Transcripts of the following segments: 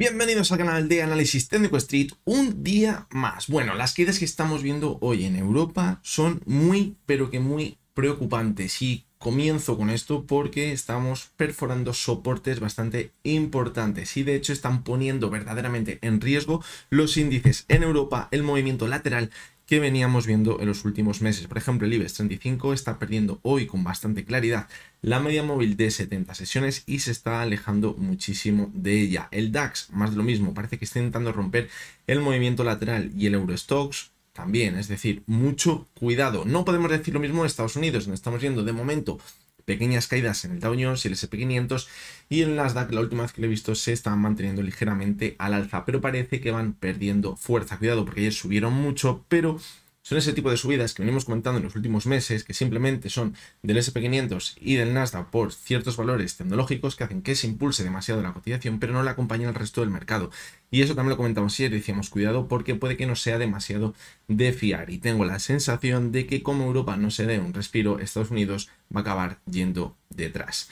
Bienvenidos al canal de Análisis Técnico Street, un día más. Bueno, las caídas que estamos viendo hoy en Europa son muy, pero que muy preocupantes. Y comienzo con esto porque estamos perforando soportes bastante importantes y de hecho están poniendo verdaderamente en riesgo los índices en Europa, el movimiento lateral que veníamos viendo en los últimos meses. Por ejemplo, el IBEX 35 está perdiendo hoy con bastante claridad la media móvil de 70 sesiones y se está alejando muchísimo de ella. El DAX, más de lo mismo, parece que está intentando romper el movimiento lateral y el Eurostoxx también, es decir, mucho cuidado. No podemos decir lo mismo de Estados Unidos, donde estamos viendo de momento pequeñas caídas en el Dow Jones y el S&P 500 y en el Nasdaq la última vez que lo he visto se están manteniendo ligeramente al alza, pero parece que van perdiendo fuerza. Cuidado porque ayer subieron mucho, pero son ese tipo de subidas que venimos comentando en los últimos meses, que simplemente son del S&P 500 y del Nasdaq por ciertos valores tecnológicos que hacen que se impulse demasiado la cotización, pero no le acompaña al resto del mercado. Y eso también lo comentamos ayer, decíamos cuidado porque puede que no sea demasiado de fiar. Y tengo la sensación de que como Europa no se dé un respiro, Estados Unidos va a acabar yendo detrás.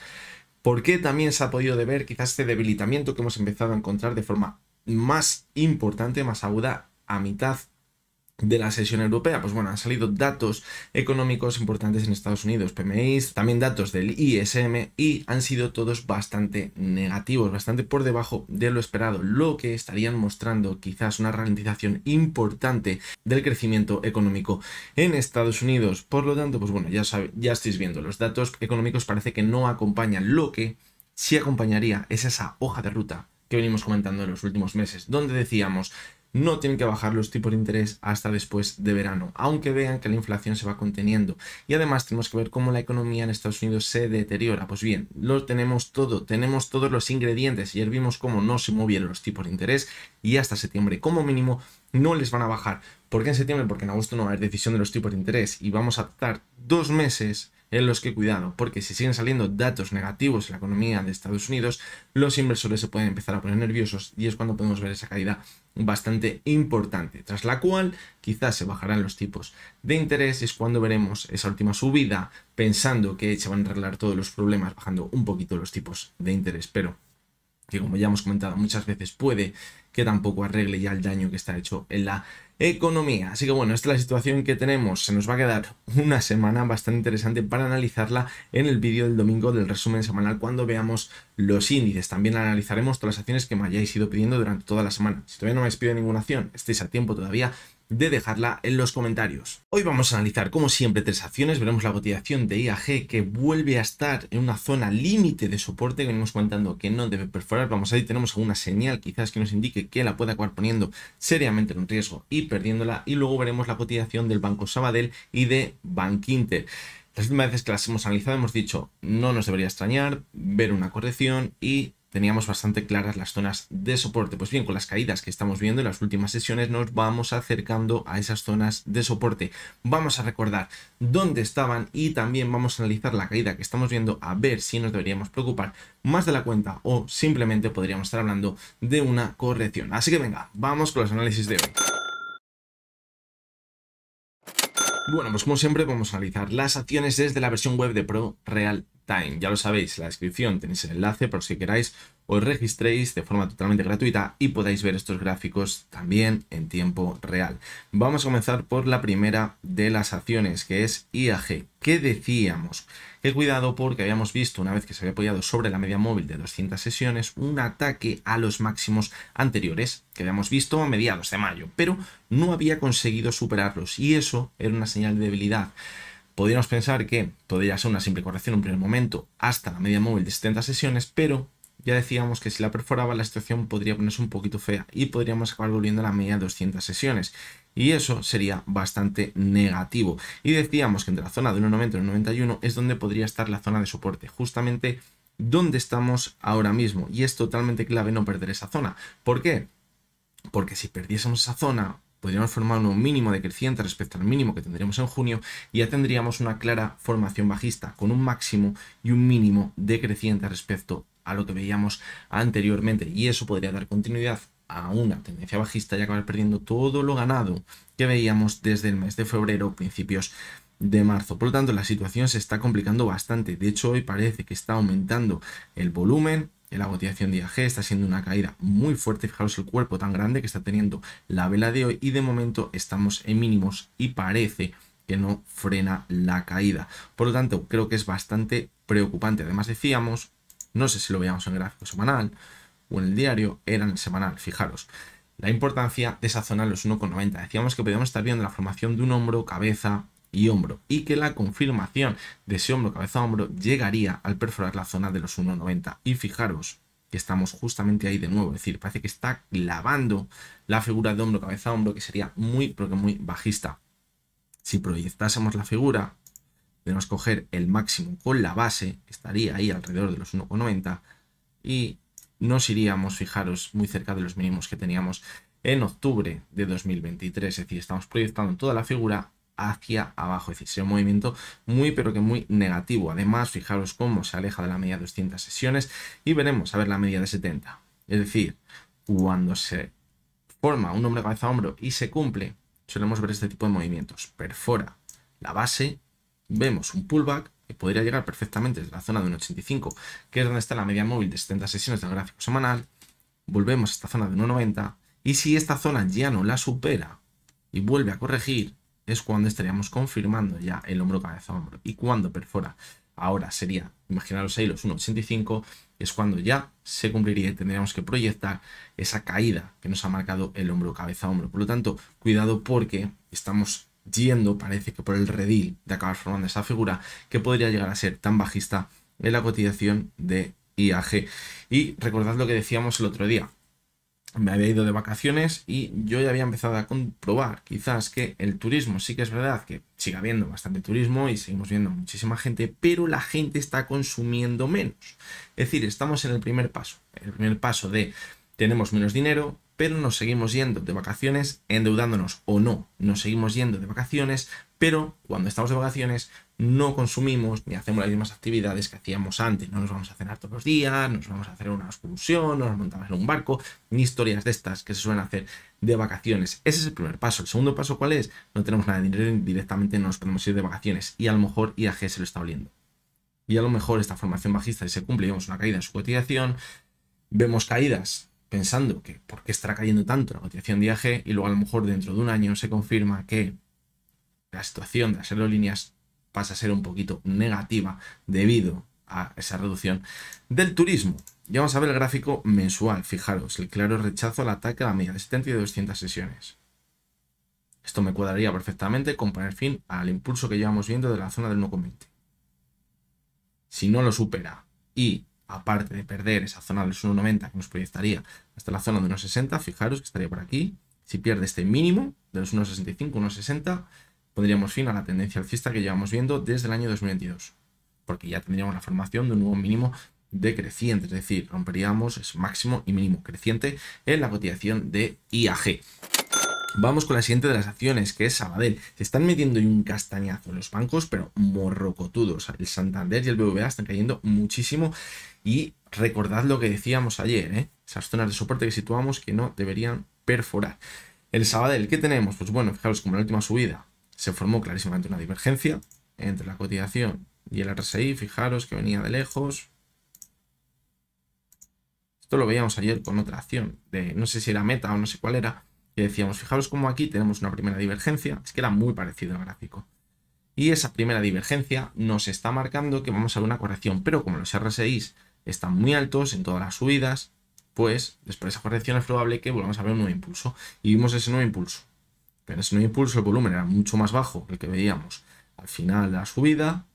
¿Por qué también se ha podido ver quizás este debilitamiento que hemos empezado a encontrar de forma más importante, más aguda a mitad de la sesión europea? Pues bueno, han salido datos económicos importantes en Estados Unidos, PMIs, también datos del ISM y han sido todos bastante negativos, bastante por debajo de lo esperado, lo que estarían mostrando quizás una ralentización importante del crecimiento económico en Estados Unidos. Por lo tanto, pues bueno, ya estáis viendo, los datos económicos parece que no acompañan. Lo que sí acompañaría es esa hoja de ruta que venimos comentando en los últimos meses, donde decíamos no tienen que bajar los tipos de interés hasta después de verano, aunque vean que la inflación se va conteniendo. Y además tenemos que ver cómo la economía en Estados Unidos se deteriora. Pues bien, lo tenemos todo, tenemos todos los ingredientes. Ayer vimos cómo no se movieron los tipos de interés y hasta septiembre como mínimo no les van a bajar. ¿Por qué en septiembre? Porque en agosto no va a haber decisión de los tipos de interés y vamos a estar 2 meses en los que cuidado, porque si siguen saliendo datos negativos en la economía de Estados Unidos, los inversores se pueden empezar a poner nerviosos y es cuando podemos ver esa caída bastante importante, tras la cual quizás se bajarán los tipos de interés y es cuando veremos esa última subida pensando que se van a arreglar todos los problemas bajando un poquito los tipos de interés, pero que como ya hemos comentado muchas veces puede que tampoco arregle ya el daño que está hecho en la economía. Así que bueno, esta es la situación que tenemos. Se nos va a quedar una semana bastante interesante para analizarla en el vídeo del domingo del resumen semanal cuando veamos los índices. También analizaremos todas las acciones que me hayáis ido pidiendo durante toda la semana. Si todavía no me habéis pedido ninguna acción, estáis a tiempo todavía de dejarla en los comentarios. Hoy vamos a analizar como siempre 3 acciones. Veremos la cotización de IAG que vuelve a estar en una zona límite de soporte que venimos comentando que no debe perforar. Vamos a ver si tenemos alguna señal quizás que nos indique que la puede acabar poniendo seriamente en riesgo y perdiéndola. Y luego veremos la cotización del Banco Sabadell y de Bankinter. Las últimas veces que las hemos analizado hemos dicho no nos debería extrañar ver una corrección y teníamos bastante claras las zonas de soporte. Pues bien, con las caídas que estamos viendo en las últimas sesiones nos vamos acercando a esas zonas de soporte. Vamos a recordar dónde estaban y también vamos a analizar la caída que estamos viendo a ver si nos deberíamos preocupar más de la cuenta o simplemente podríamos estar hablando de una corrección. Así que venga, vamos con los análisis de hoy. Bueno, pues como siempre vamos a analizar las acciones desde la versión web de Pro Real Time. Ya lo sabéis, en la descripción tenéis el enlace por si queráis os registréis de forma totalmente gratuita y podáis ver estos gráficos también en tiempo real. Vamos a comenzar por la primera de las acciones, que es IAG. ¿Qué decíamos? Que cuidado porque habíamos visto, una vez que se había apoyado sobre la media móvil de 200 sesiones, un ataque a los máximos anteriores que habíamos visto a mediados de mayo, pero no había conseguido superarlos y eso era una señal de debilidad. Podríamos pensar que podría ser una simple corrección en un primer momento hasta la media móvil de 70 sesiones, pero ya decíamos que si la perforaba la situación podría ponerse un poquito fea y podríamos acabar volviendo a la media de 200 sesiones. Y eso sería bastante negativo. Y decíamos que entre la zona de 1,90 y 1,91 es donde podría estar la zona de soporte, justamente donde estamos ahora mismo. Y es totalmente clave no perder esa zona. ¿Por qué? Porque si perdiésemos esa zona, podríamos formar un mínimo decreciente respecto al mínimo que tendríamos en junio y ya tendríamos una clara formación bajista con un máximo y un mínimo decreciente respecto a lo que veíamos anteriormente. Y eso podría dar continuidad a una tendencia bajista y acabar perdiendo todo lo ganado que veíamos desde el mes de febrero, principios de marzo. Por lo tanto, la situación se está complicando bastante. De hecho, hoy parece que está aumentando el volumen la cotización de IAG está siendo una caída muy fuerte. Fijaros el cuerpo tan grande que está teniendo la vela de hoy y de momento estamos en mínimos y parece que no frena la caída. Por lo tanto, creo que es bastante preocupante. Además decíamos, no sé si lo veíamos en el gráfico semanal o en el diario, era en el semanal, fijaros, la importancia de esa zona en los 1,90. Decíamos que podíamos estar viendo la formación de un hombro, cabeza y hombro, y que la confirmación de ese hombro, cabeza, hombro llegaría al perforar la zona de los 1,90. Y fijaros que estamos justamente ahí de nuevo, es decir, parece que está clavando la figura de hombro, cabeza, hombro, que sería muy, pero que muy bajista. Si proyectásemos la figura, debemos coger el máximo con la base, que estaría ahí alrededor de los 1,90, y nos iríamos, fijaros, muy cerca de los mínimos que teníamos en octubre de 2023. Es decir, estamos proyectando toda la figura hacia abajo, es decir, sería un movimiento muy pero que muy negativo. Además, fijaros cómo se aleja de la media de 200 sesiones y veremos a ver la media de 70. Es decir, cuando se forma un hombro, cabeza, hombro y se cumple, solemos ver este tipo de movimientos. Perfora la base, vemos un pullback que podría llegar perfectamente desde la zona de 1,85, que es donde está la media móvil de 70 sesiones del gráfico semanal. Volvemos a esta zona de 1,90 y si esta zona ya no la supera y vuelve a corregir, es cuando estaríamos confirmando ya el hombro, cabeza, hombro. Y cuando perfora, ahora sería, imaginaros ahí los 1,85, es cuando ya se cumpliría y tendríamos que proyectar esa caída que nos ha marcado el hombro, cabeza, hombro. Por lo tanto, cuidado porque estamos yendo, parece que por el redil de acabar formando esa figura que podría llegar a ser tan bajista en la cotización de IAG. Y recordad lo que decíamos el otro día. Me había ido de vacaciones y yo ya había empezado a comprobar quizás que el turismo, sí que es verdad que sigue habiendo bastante turismo y seguimos viendo muchísima gente, pero la gente está consumiendo menos. Es decir, estamos en el primer paso de tenemos menos dinero, pero nos seguimos yendo de vacaciones endeudándonos o no, nos seguimos yendo de vacaciones, pero cuando estamos de vacaciones no consumimos ni hacemos las mismas actividades que hacíamos antes. No nos vamos a cenar todos los días, no nos vamos a hacer una excursión, no nos montamos en un barco, ni historias de estas que se suelen hacer de vacaciones. Ese es el primer paso. El segundo paso, ¿cuál es? No tenemos nada de dinero y directamente no nos podemos ir de vacaciones y a lo mejor IAG se lo está oliendo. Y a lo mejor esta formación bajista se cumple, vemos una caída en su cotización, vemos caídas pensando que por qué estará cayendo tanto la cotización de IAG y luego a lo mejor dentro de un año se confirma que la situación de las aerolíneas pasa a ser un poquito negativa debido a esa reducción del turismo. Y vamos a ver el gráfico mensual. Fijaros, el claro rechazo al ataque a la media de 70 y de 200 sesiones. Esto me cuadraría perfectamente con poner fin al impulso que llevamos viendo de la zona del 1,20. Si no lo supera y aparte de perder esa zona del 1,90 que nos proyectaría hasta la zona de 1,60, fijaros que estaría por aquí. Si pierde este mínimo de los 1,65, 1,60, pondríamos fin a la tendencia alcista que llevamos viendo desde el año 2022. Porque ya tendríamos la formación de un nuevo mínimo decreciente, es decir, romperíamos ese máximo y mínimo creciente en la cotización de IAG. Vamos con la siguiente de las acciones, que es Sabadell. Se están metiendo un castañazo en los bancos, pero morrocotudos. El Santander y el BBVA están cayendo muchísimo. Y recordad lo que decíamos ayer, esas zonas de soporte que situamos que no deberían perforar. El Sabadell, ¿qué tenemos? Pues bueno, fijaros como en la última subida se formó clarísimamente una divergencia entre la cotización y el RSI. Fijaros que venía de lejos. Esto lo veíamos ayer con otra acción de no sé si era Meta o no sé cuál era. Y decíamos, fijaros como aquí tenemos una primera divergencia, es que era muy parecido al gráfico. Y esa primera divergencia nos está marcando que vamos a ver una corrección, pero como los RSIs están muy altos en todas las subidas, pues después de esa corrección es probable que volvamos a ver un nuevo impulso. Y vimos ese nuevo impulso. Pero ese nuevo impulso, el volumen era mucho más bajo que el que veíamos al final de la subida.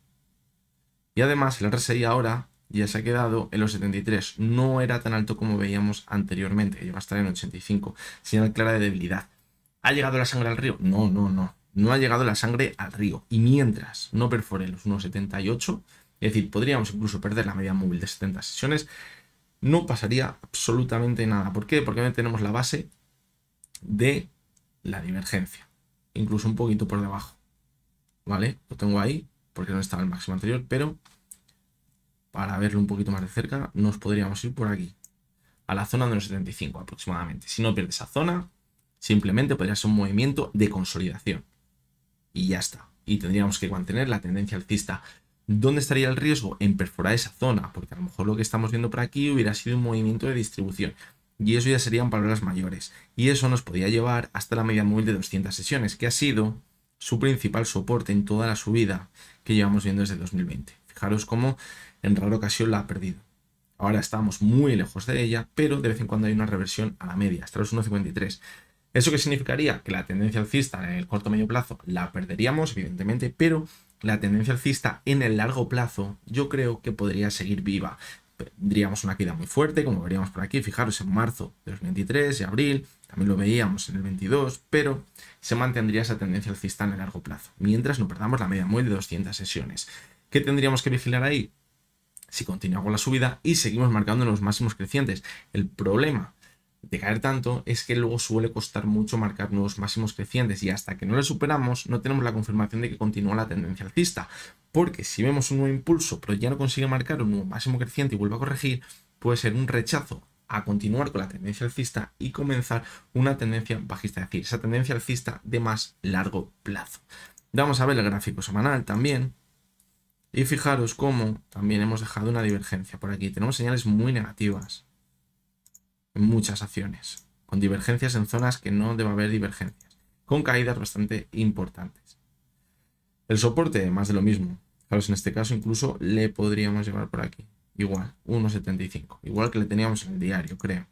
Y además el RSI ahora ya se ha quedado en los 73. No era tan alto como veíamos anteriormente, que llegó a estar en 85. Señal clara de debilidad. ¿Ha llegado la sangre al río? No, no, no. No ha llegado la sangre al río. Y mientras no perfore los 1,78, es decir, podríamos incluso perder la media móvil de 70 sesiones, no pasaría absolutamente nada. ¿Por qué? Porque tenemos la base de la divergencia. Incluso un poquito por debajo. ¿Vale? Lo tengo ahí porque no estaba el máximo anterior, pero para verlo un poquito más de cerca, nos podríamos ir por aquí, a la zona de los 75 aproximadamente. Si no pierde esa zona, simplemente podría ser un movimiento de consolidación. Y ya está. Y tendríamos que mantener la tendencia alcista ¿Dónde estaría el riesgo? En perforar esa zona, porque a lo mejor lo que estamos viendo por aquí hubiera sido un movimiento de distribución. Y eso ya serían palabras mayores. Y eso nos podía llevar hasta la media móvil de 200 sesiones, que ha sido su principal soporte en toda la subida que llevamos viendo desde 2020. Fijaros cómo en rara ocasión la ha perdido. Ahora estamos muy lejos de ella, pero de vez en cuando hay una reversión a la media, hasta los 1,53. ¿Eso qué significaría? Que la tendencia alcista en el corto medio plazo la perderíamos, evidentemente, pero la tendencia alcista en el largo plazo yo creo que podría seguir viva. Tendríamos una caída muy fuerte, como veríamos por aquí, fijaros en marzo de 2023 y abril, también lo veíamos en el 22, pero se mantendría esa tendencia alcista en el largo plazo, mientras no perdamos la media móvil de 200 sesiones. ¿Qué tendríamos que vigilar ahí? Si continúa con la subida y seguimos marcando los máximos crecientes. El problema de caer tanto es que luego suele costar mucho marcar nuevos máximos crecientes y hasta que no lo superamos no tenemos la confirmación de que continúa la tendencia alcista, porque si vemos un nuevo impulso pero ya no consigue marcar un nuevo máximo creciente y vuelve a corregir, puede ser un rechazo a continuar con la tendencia alcista y comenzar una tendencia bajista, es decir, esa tendencia alcista de más largo plazo. Vamos a ver el gráfico semanal también. Y fijaros cómo también hemos dejado una divergencia por aquí. Tenemos señales muy negativas en muchas acciones, con divergencias en zonas que no debe haber divergencias, con caídas bastante importantes. El soporte, más de lo mismo. Fijaros, en este caso incluso le podríamos llevar por aquí. Igual, 1,75. Igual que le teníamos en el diario, creo.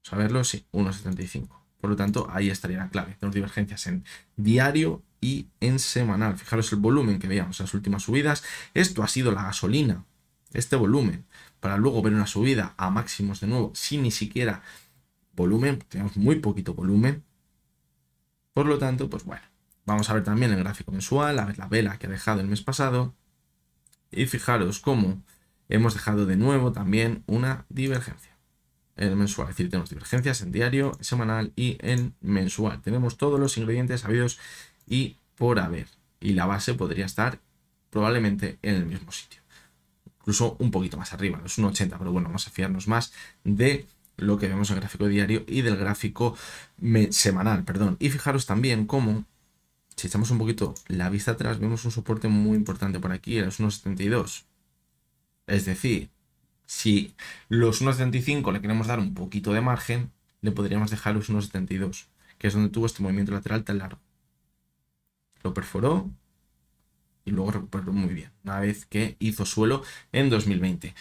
Vamos a verlo, sí, 1,75. Por lo tanto, ahí estaría la clave. Tenemos divergencias en diario y en semanal. Fijaros el volumen que veíamos en las últimas subidas. Esto ha sido la gasolina, este volumen, para luego ver una subida a máximos de nuevo sin ni siquiera volumen. Tenemos muy poquito volumen. Por lo tanto, pues bueno, vamos a ver también el gráfico mensual, a ver la vela que ha dejado el mes pasado. Y fijaros cómo hemos dejado de nuevo también una divergencia. El mensual, es decir, tenemos divergencias en diario, semanal y en mensual. Tenemos todos los ingredientes habidos y por haber. Y la base podría estar probablemente en el mismo sitio. Incluso un poquito más arriba, los 1,80, pero bueno, vamos a fiarnos más de lo que vemos en el gráfico diario y del gráfico semanal, perdón. Y fijaros también cómo, si echamos un poquito la vista atrás, vemos un soporte muy importante por aquí, en los 1,72. Es decir, si los 1,75 le queremos dar un poquito de margen, le podríamos dejar los 1,72, que es donde tuvo este movimiento lateral tan largo. Lo perforó y luego recuperó muy bien, una vez que hizo suelo en 2020.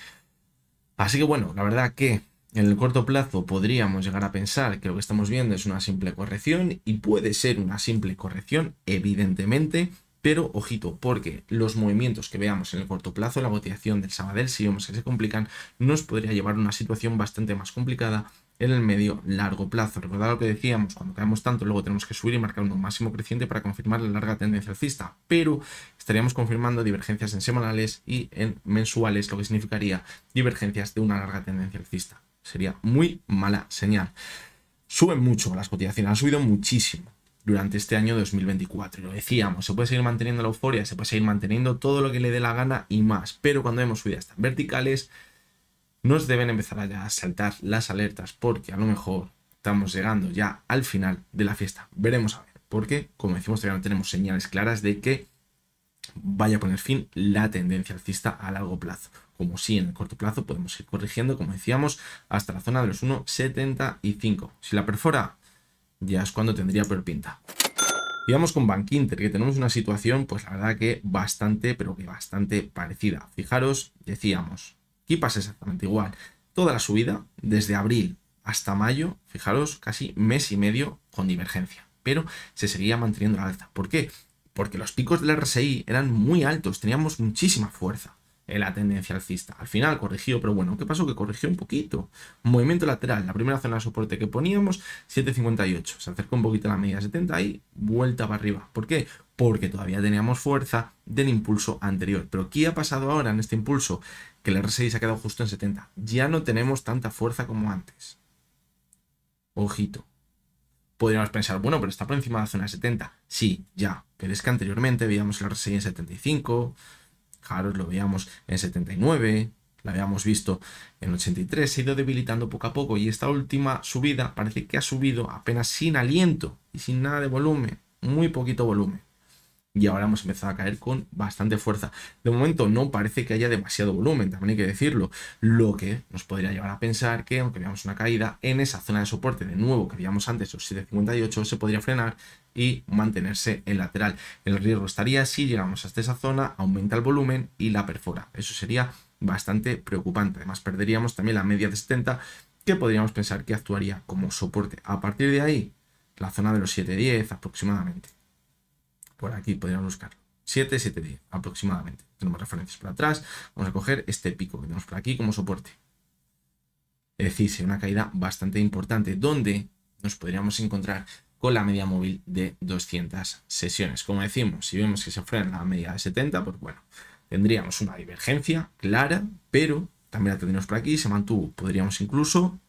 Así que bueno, la verdad que en el corto plazo podríamos llegar a pensar que lo que estamos viendo es una simple corrección, y puede ser una simple corrección, evidentemente, pero ojito, porque los movimientos que veamos en el corto plazo, la cotización del Sabadell, si vemos que se complican, nos podría llevar a una situación bastante más complicada en el medio largo plazo. Recordad lo que decíamos, cuando caemos tanto, luego tenemos que subir y marcar un máximo creciente para confirmar la larga tendencia alcista, pero estaríamos confirmando divergencias en semanales y en mensuales, lo que significaría divergencias de una larga tendencia alcista. Sería muy mala señal. Suben mucho las cotizaciones, han subido muchísimo durante este año 2024, y lo decíamos, se puede seguir manteniendo la euforia, se puede seguir manteniendo todo lo que le dé la gana y más, pero cuando vemos subidas tan verticales nos deben empezar a saltar las alertas, porque a lo mejor estamos llegando ya al final de la fiesta. Veremos a ver, porque como decimos, todavía no tenemos señales claras de que vaya a poner fin la tendencia alcista a largo plazo. Como sí, en el corto plazo podemos ir corrigiendo, como decíamos, hasta la zona de los 1,75. Si la perfora, ya es cuando tendría peor pinta. Y vamos con Bank Inter, que tenemos una situación, pues la verdad que bastante, pero que bastante parecida. Fijaros, decíamos, aquí pasa exactamente igual. Toda la subida, desde abril hasta mayo, fijaros, casi mes y medio con divergencia. Pero se seguía manteniendo la alza. ¿Por qué? Porque los picos del RSI eran muy altos, teníamos muchísima fuerza en la tendencia alcista. Al final corrigió, pero bueno, ¿qué pasó? Que corrigió un poquito. Movimiento lateral, la primera zona de soporte que poníamos, 7,58. Se acercó un poquito a la media 70 y vuelta para arriba. ¿Por qué? Porque todavía teníamos fuerza del impulso anterior. Pero ¿qué ha pasado ahora en este impulso? Que el RSI se ha quedado justo en 70. Ya no tenemos tanta fuerza como antes. Ojito. Podríamos pensar, bueno, pero está por encima de la zona 70. Sí, ya. Pero es que anteriormente veíamos el RSI en 75. Fijaros, lo veíamos en 79, la habíamos visto en 83, se ha ido debilitando poco a poco, y esta última subida parece que ha subido apenas sin aliento y sin nada de volumen, muy poquito volumen. y ahora hemos empezado a caer con bastante fuerza. De momento no parece que haya demasiado volumen, también hay que decirlo, lo que nos podría llevar a pensar que aunque veamos una caída en esa zona de soporte de nuevo que veíamos antes, los 7,58, se podría frenar y mantenerse en lateral. El riesgo estaría si llegamos hasta esa zona, aumenta el volumen y la perfora. Eso sería bastante preocupante. Además perderíamos también la media de 70, que podríamos pensar que actuaría como soporte. A partir de ahí, la zona de los 7,10 aproximadamente. Por aquí podríamos buscarlo. 7, 7,10 aproximadamente. Tenemos referencias por atrás. Vamos a coger este pico que tenemos por aquí como soporte. Es decir, sería una caída bastante importante, donde nos podríamos encontrar con la media móvil de 200 sesiones. Como decimos, si vemos que se frena la media de 70, pues bueno, tendríamos una divergencia clara, pero también la tendríamos por aquí, se mantuvo. Podríamos incluso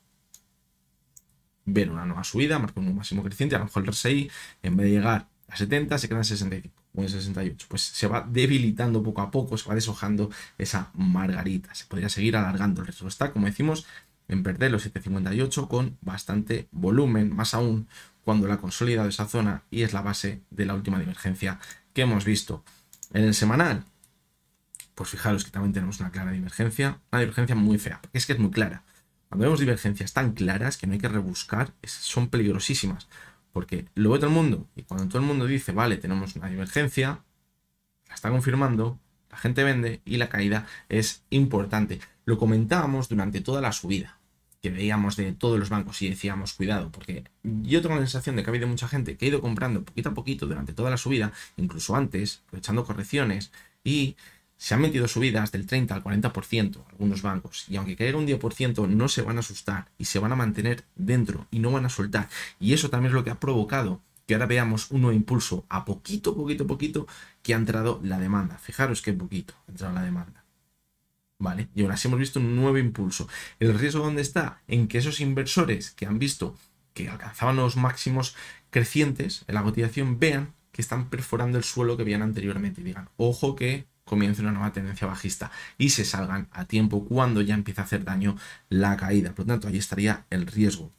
ver una nueva subida, marcar un máximo creciente, a lo mejor el RSI, en vez de llegar a 70, se queda en 65 o en 68. Pues se va debilitando poco a poco, se va deshojando esa margarita. Se podría seguir alargando. El riesgo está, como decimos, en perder los 7,58 con bastante volumen, más aún cuando la ha consolidado esa zona y es la base de la última divergencia que hemos visto. En el semanal, pues fijaros que también tenemos una clara divergencia, una divergencia muy fea, porque es que es muy clara. Cuando vemos divergencias tan claras que no hay que rebuscar, son peligrosísimas, porque lo ve todo el mundo, y cuando todo el mundo dice, vale, tenemos una divergencia, la está confirmando, la gente vende y la caída es importante. Lo comentábamos durante toda la subida, que veíamos de todos los bancos y decíamos, cuidado, porque yo tengo la sensación de que ha habido mucha gente que ha ido comprando poquito a poquito durante toda la subida, incluso antes, aprovechando correcciones, y se han metido subidas del 30 al 40% algunos bancos, y aunque caiga un 10% no se van a asustar y se van a mantener dentro y no van a soltar. Y eso también es lo que ha provocado que ahora veamos un nuevo impulso a poquito, que ha entrado la demanda. Fijaros qué poquito ha entrado la demanda. ¿Vale? Y ahora sí hemos visto un nuevo impulso. ¿El riesgo dónde está? En que esos inversores que han visto que alcanzaban los máximos crecientes en la cotización vean que están perforando el suelo que veían anteriormente y digan, ojo que comience una nueva tendencia bajista y se salgan a tiempo cuando ya empieza a hacer daño la caída. Por lo tanto, ahí estaría el riesgo.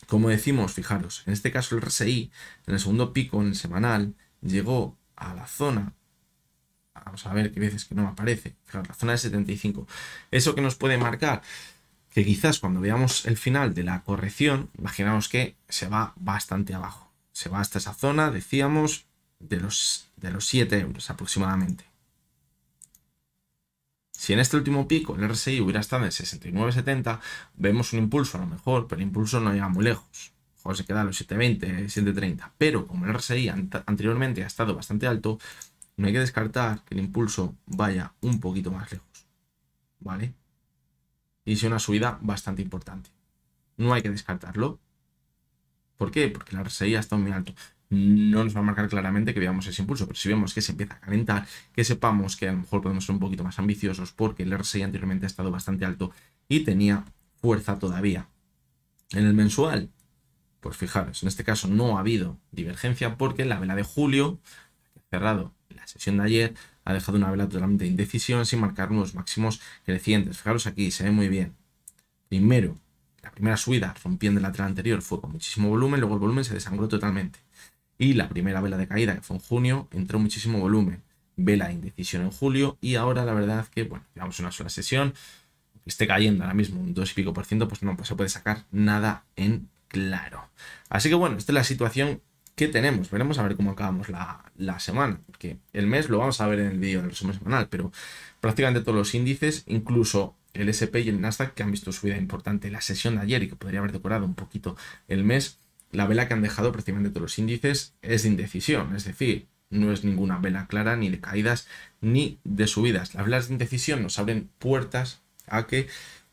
Como decimos, fijaros, en este caso el RSI, en el segundo pico, en el semanal, llegó a la zona, vamos a ver qué veces que no me aparece, fijaros, la zona de 75. ¿Eso que nos puede marcar? Que quizás cuando veamos el final de la corrección, imaginamos que se va bastante abajo. Se va hasta esa zona, decíamos, de los 7 euros aproximadamente. Si en este último pico el RSI hubiera estado en 69,70, vemos un impulso a lo mejor, pero el impulso no llega muy lejos. A lo mejor se queda a los 7,20, 7,30. Pero como el RSI anteriormente ha estado bastante alto, no hay que descartar que el impulso vaya un poquito más lejos. ¿Vale? Y sea una subida bastante importante. No hay que descartarlo. ¿Por qué? Porque el RSI ha estado muy alto. No nos va a marcar claramente que veamos ese impulso, pero si vemos que se empieza a calentar, que sepamos que a lo mejor podemos ser un poquito más ambiciosos porque el RSI anteriormente ha estado bastante alto y tenía fuerza todavía. En el mensual, pues fijaros, en este caso no ha habido divergencia porque la vela de julio, que ha cerrado la sesión de ayer, ha dejado una vela totalmente de indecisión sin marcar unos máximos crecientes. Fijaros aquí, se ve muy bien. Primero, la primera subida rompiendo el lateral anterior fue con muchísimo volumen, luego el volumen se desangró totalmente. Y la primera vela de caída, que fue en junio, entró muchísimo volumen. Vela de indecisión en julio y ahora la verdad que, bueno, llevamos una sola sesión, que esté cayendo ahora mismo un 2 y pico %, pues no pues se puede sacar nada en claro. Así que bueno, esta es la situación que tenemos. Veremos a ver cómo acabamos la semana, porque el mes lo vamos a ver en el vídeo del resumen semanal, pero prácticamente todos los índices, incluso el S&P y el Nasdaq, que han visto subida importante la sesión de ayer y que podría haber decorado un poquito el mes, la vela que han dejado prácticamente todos los índices es de indecisión, es decir, no es ninguna vela clara ni de caídas ni de subidas. Las velas de indecisión nos abren puertas a que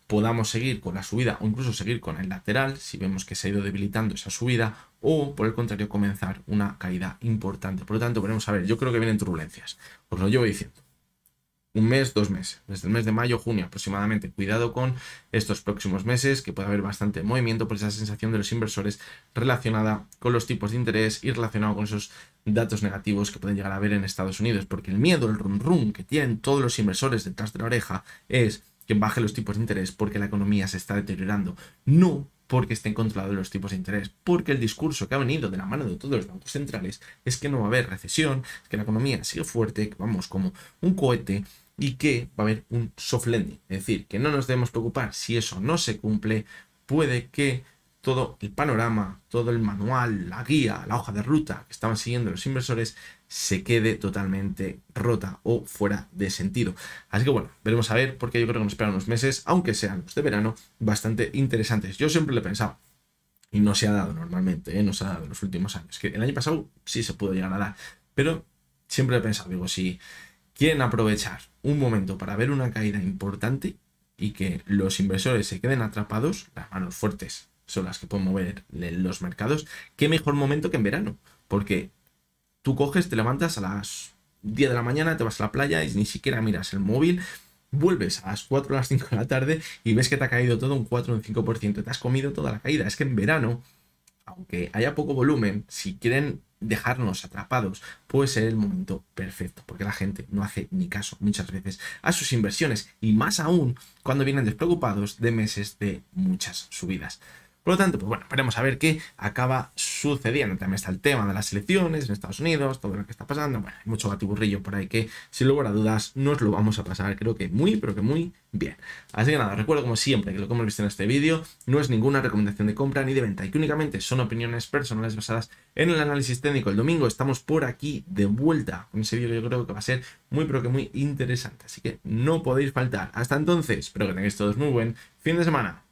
podamos seguir con la subida o incluso seguir con el lateral si vemos que se ha ido debilitando esa subida o por el contrario comenzar una caída importante. Por lo tanto, veremos a ver, yo creo que vienen turbulencias, os lo llevo diciendo. Un mes, 2 meses, desde el mes de mayo, junio aproximadamente. Cuidado con estos próximos meses, que puede haber bastante movimiento por esa sensación de los inversores relacionada con los tipos de interés y relacionado con esos datos negativos que pueden llegar a haber en Estados Unidos. Porque el miedo, el rum rum que tienen todos los inversores detrás de la oreja es que bajen los tipos de interés porque la economía se está deteriorando. No porque estén controlados los tipos de interés, porque el discurso que ha venido de la mano de todos los bancos centrales es que no va a haber recesión, que la economía sigue fuerte, que vamos como un cohete y que va a haber un soft landing. Es decir, que no nos debemos preocupar si eso no se cumple, puede que todo el panorama, todo el manual, la guía, la hoja de ruta que estaban siguiendo los inversores se quede totalmente rota o fuera de sentido. Así que bueno, veremos a ver, porque yo creo que nos esperan unos meses, aunque sean los de verano, bastante interesantes. Yo siempre lo he pensado, y no se ha dado normalmente, no se ha dado en los últimos años, que el año pasado sí se pudo llegar a dar, pero siempre he pensado, digo, si quieren aprovechar un momento para ver una caída importante y que los inversores se queden atrapados, las manos fuertes son las que pueden mover los mercados, qué mejor momento que en verano, porque tú coges, te levantas a las 10 de la mañana, te vas a la playa y ni siquiera miras el móvil, vuelves a las 4 o las 5 de la tarde y ves que te ha caído todo un 4 o un 5%, te has comido toda la caída. Es que en verano, aunque haya poco volumen, si quieren dejarnos atrapados, puede ser el momento perfecto, porque la gente no hace ni caso muchas veces a sus inversiones, y más aún cuando vienen despreocupados de meses de muchas subidas. Por lo tanto, pues bueno, veremos a ver qué acaba sucediendo. También está el tema de las elecciones en Estados Unidos, todo lo que está pasando. Bueno, hay mucho batiburrillo por ahí que, sin lugar a dudas, nos lo vamos a pasar, creo que muy, pero que muy bien. Así que nada, recuerdo como siempre que lo que hemos visto en este vídeo no es ninguna recomendación de compra ni de venta, y que únicamente son opiniones personales basadas en el análisis técnico. El domingo estamos por aquí de vuelta con ese vídeo que yo creo que va a ser muy, pero que muy interesante. Así que no podéis faltar. Hasta entonces, espero que tengáis todos muy buen fin de semana.